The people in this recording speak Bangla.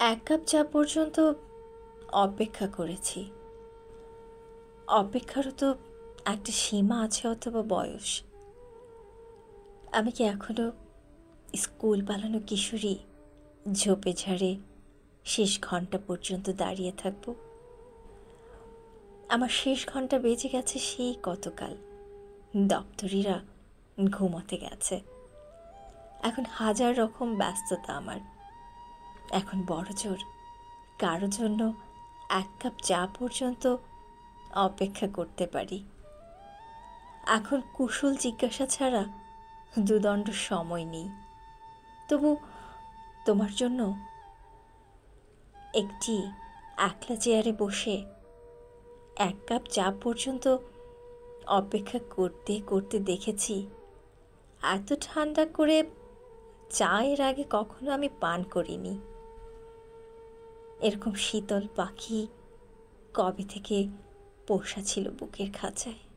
এক কাপ চা পর্যন্ত অপেক্ষা করেছি। অপেক্ষারও তো একটা সীমা আছে অথবা বয়স। আমি কি এখনো স্কুল পালানো কিশোরী ঝোপে ঝাড়ে শেষ ঘন্টা পর্যন্ত দাঁড়িয়ে থাকব? আমার শেষ ঘন্টা বেজে গেছে সেই কতকাল। দপ্তরিরা ঘুমোতে গেছে। এখন হাজার রকম ব্যস্ততা আমার। এখন বড়জোর কারো জন্য এক কাপ চা পর্যন্ত অপেক্ষা করতে পারি। এখন কুশল জিজ্ঞাসা ছাড়া দুদণ্ড সময় নেই। তবু তোমার জন্য একটি একলা চেয়ারে বসে এক কাপ চা পর্যন্ত অপেক্ষা করতে করতে দেখেছি এত ঠান্ডা করে চা এর আগে কখনো আমি পান করিনি। এরকম শীতল পাখি কবে থেকে পোষা ছিল বুকের খাঁচায়।